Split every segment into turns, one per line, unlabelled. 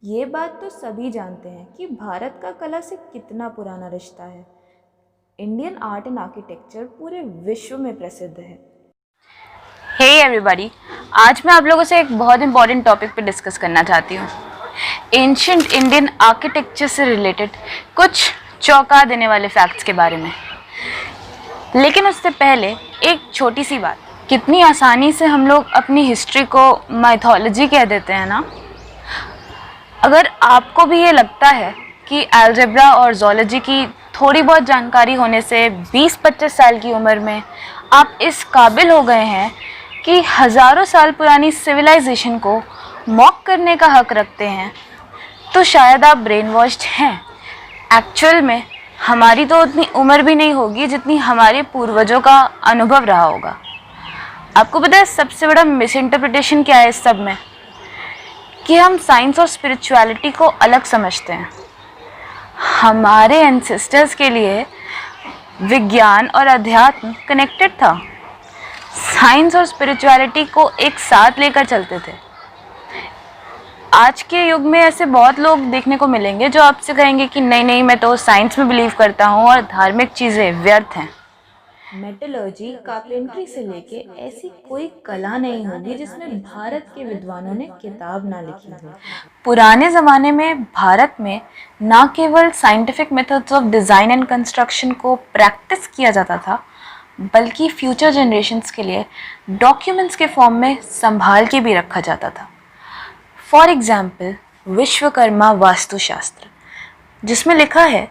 ये बात तो सभी जानते हैं कि भारत का कला से कितना पुराना रिश्ता है। इंडियन आर्ट एंड आर्किटेक्चर पूरे विश्व में प्रसिद्ध है।
हे एवरीबॉडी, आज मैं आप लोगों से एक बहुत इंपॉर्टेंट टॉपिक पे डिस्कस करना चाहती हूँ। एंशिएंट इंडियन आर्किटेक्चर से रिलेटेड कुछ चौंका देने वाले फैक्ट्स के बारे में। लेकिन उससे पहले एक छोटी सी बात, कितनी आसानी से हम लोग अपनी हिस्ट्री को माइथोलॉजी कह देते हैं ना। अगर आपको भी ये लगता है कि अलजेब्रा और ज़ूलॉजी की थोड़ी बहुत जानकारी होने से 20-25 साल की उम्र में आप इस काबिल हो गए हैं कि हज़ारों साल पुरानी सिविलाइजेशन को मॉक करने का हक रखते हैं, तो शायद आप ब्रेन वॉश्ड हैं। एक्चुअल में हमारी तो उतनी उम्र भी नहीं होगी जितनी हमारे पूर्वजों का अनुभव रहा होगा। आपको पता है सबसे बड़ा मिस इंटरप्रिटेशन क्या है इस सब में? कि हम साइंस और स्पिरिचुअलिटी को अलग समझते हैं। हमारे एंसेस्टर्स के लिए विज्ञान और अध्यात्म कनेक्टेड था। साइंस और स्पिरिचुअलिटी को एक साथ लेकर चलते थे। आज के युग में ऐसे बहुत लोग देखने को मिलेंगे जो आपसे कहेंगे कि नहीं नहीं, मैं तो साइंस में बिलीव करता हूँ और धार्मिक चीज़ें व्यर्थ हैं।
मेटलर्जी, कारपेंट्री से लेके ऐसी कोई कला नहीं होगी जिसमें भारत के विद्वानों ने किताब ना लिखी हो।
पुराने ज़माने में भारत में ना केवल scientific methods of design and construction को प्रैक्टिस किया जाता था, बल्कि फ्यूचर जनरेशन्स के लिए डॉक्यूमेंट्स के फॉर्म में संभाल के भी रखा जाता था। फॉर एग्जाम्पल विश्वकर्मा वास्तुशास्त्र, जिसमें लिखा है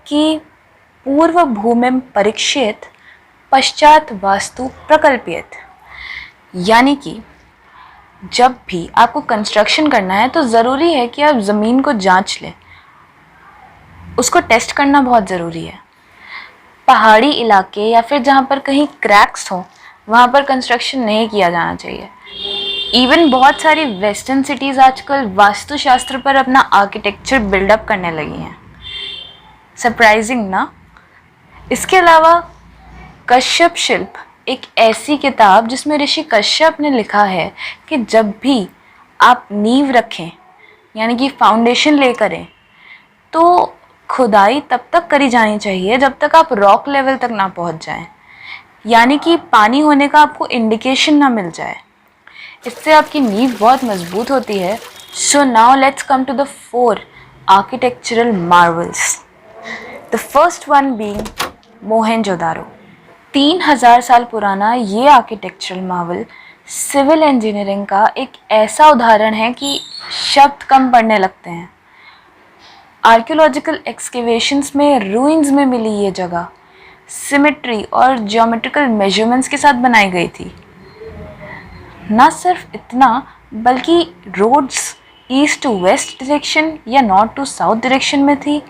कि पूर्व भूमिम परीक्षेत पश्चात वास्तु प्रकल्पित, यानी कि जब भी आपको कंस्ट्रक्शन करना है तो ज़रूरी है कि आप ज़मीन को जांच लें, उसको टेस्ट करना बहुत ज़रूरी है। पहाड़ी इलाके या फिर जहाँ पर कहीं क्रैक्स हो वहाँ पर कंस्ट्रक्शन नहीं किया जाना चाहिए। इवन बहुत सारी वेस्टर्न सिटीज़ आजकल वास्तुशास्त्र पर अपना आर्किटेक्चर बिल्डअप करने लगी हैं। सरप्राइजिंग ना? इसके अलावा कश्यप शिल्प एक ऐसी किताब जिसमें ऋषि कश्यप ने लिखा है कि जब भी आप नींव रखें, यानी कि फाउंडेशन ले करें, तो खुदाई तब तक करी जानी चाहिए जब तक आप रॉक लेवल तक ना पहुंच जाएं, यानी कि पानी होने का आपको इंडिकेशन ना मिल जाए। इससे आपकी नींव बहुत मजबूत होती है। So now let's come to the 4 architectural marvels. The first one being Mohenjodaro. 3000 साल पुराना ये आर्किटेक्चरल मार्वल सिविल इंजीनियरिंग का एक ऐसा उदाहरण है कि शब्द कम पड़ने लगते हैं। आर्कियोलॉजिकल एक्सकेवेशंस में रूइंस में मिली ये जगह सिमेट्री और ज्योमेट्रिकल मेजरमेंट्स के साथ बनाई गई थी। ना सिर्फ इतना, बल्कि roads east to west direction या नॉर्थ टू साउथ डायरेक्शन में थी,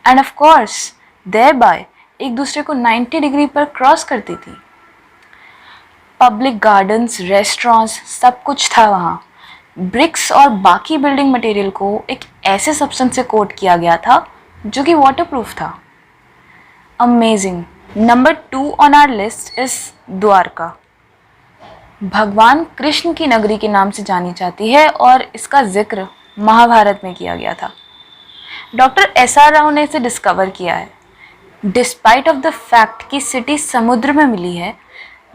and of course there by एक दूसरे को 90 डिग्री पर क्रॉस करती थी। पब्लिक गार्डन्स, रेस्टोरेंट्स, सब कुछ था वहाँ। ब्रिक्स और बाकी बिल्डिंग मटेरियल को एक ऐसे सब्सटेंस से कोट किया गया था जो कि वाटरप्रूफ था। Amazing. Number 2 on our list is Dwarka. भगवान कृष्ण की नगरी के नाम से जानी जाती है और इसका जिक्र महाभारत में किया गया था। डॉक्टर SR राव ने इसे डिस्कवर किया है। डिस्पाइट ऑफ द फैक्ट कि सिटी समुद्र में मिली है,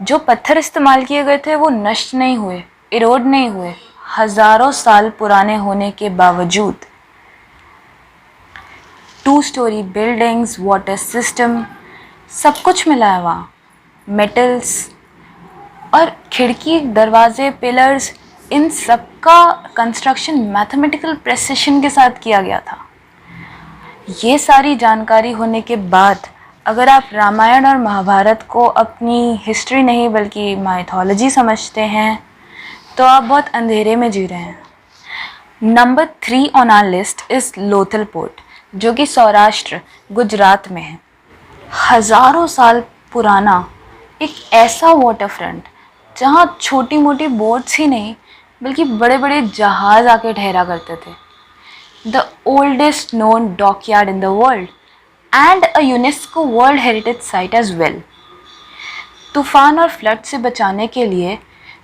जो पत्थर इस्तेमाल किए गए थे वो नष्ट नहीं हुए, इरोड नहीं हुए, हजारों साल पुराने होने के बावजूद। 2 स्टोरी बिल्डिंग्स, वाटर सिस्टम, सब कुछ मिला है वहाँ। मेटल्स और खिड़की, दरवाजे, पिलर्स, इन सब का कंस्ट्रक्शन मैथमेटिकल प्रेसिशन के साथ किया गया था। ये सारी जानकारी होने के बाद अगर आप रामायण और महाभारत को अपनी हिस्ट्री नहीं बल्कि माइथोलॉजी समझते हैं तो आप बहुत अंधेरे में जी रहे हैं। Number 3 on our list is Lothal port, जो कि सौराष्ट्र गुजरात में है। हज़ारों साल पुराना एक ऐसा वाटर फ्रंट जहाँ छोटी मोटी बोट्स ही नहीं बल्कि बड़े बड़े जहाज़ आके ठहरा करते थे। The oldest known dockyard in the world and a UNESCO world heritage site as well. तूफान और फ्लड से बचाने के लिए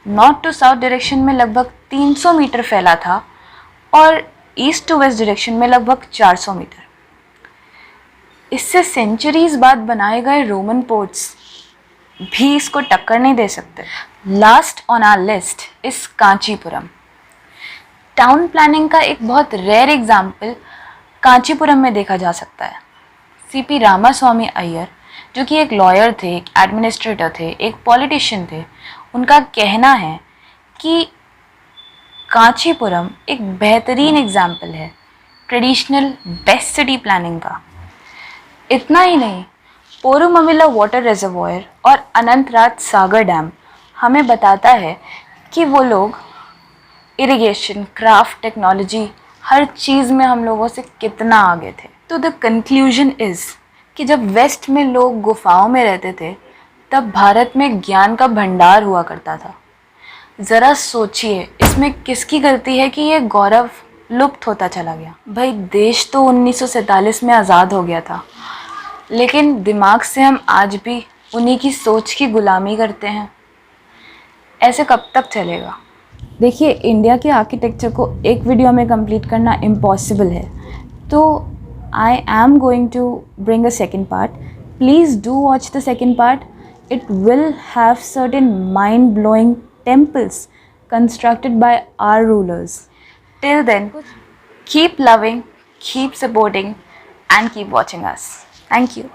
नॉर्थ टू साउथ डायरेक्शन में लगभग 300 मीटर फैला था और ईस्ट टू वेस्ट डायरेक्शन में लगभग 400 मीटर। इससे सेंचुरीज बाद बनाए गए रोमन पोर्ट्स भी इसको टक्कर नहीं दे सकते। Last on our list is Kanchipuram. Town planning का एक बहुत रेयर एग्जाम्पल कांचीपुरम में देखा जा सकता है। सीपी रामास्वामी अय्यर, जो कि एक लॉयर थे, एक एडमिनिस्ट्रेटर थे, एक पॉलिटिशियन थे, उनका कहना है कि कांचीपुरम एक बेहतरीन एग्जाम्पल है ट्रेडिशनल बेस्ट सिटी प्लानिंग का। इतना ही नहीं, पोरुममिला वाटर रिजर्वॉयर और अनंतराज सागर डैम हमें बताता है कि वो लोग इरिगेशन, क्राफ्ट, टेक्नोलॉजी, हर चीज़ में हम लोगों से कितना आगे थे। तो द कंक्लूजन इज़ कि जब वेस्ट में लोग गुफाओं में रहते थे तब भारत में ज्ञान का भंडार हुआ करता था। ज़रा सोचिए, इसमें किसकी गलती है कि ये गौरव लुप्त होता चला गया। भाई, देश तो 1947 में आज़ाद हो गया था, लेकिन दिमाग से हम आज भी उन्हीं की सोच की गुलामी करते हैं। ऐसे कब तक चलेगा?
देखिए, इंडिया के आर्किटेक्चर को एक वीडियो में कंप्लीट करना इम्पॉसिबल है, तो I am going to bring a second part. Please do watch the second part. It will have certain mind-blowing temples constructed by our rulers.
Till then, keep loving, keep supporting, and keep watching us. Thank you.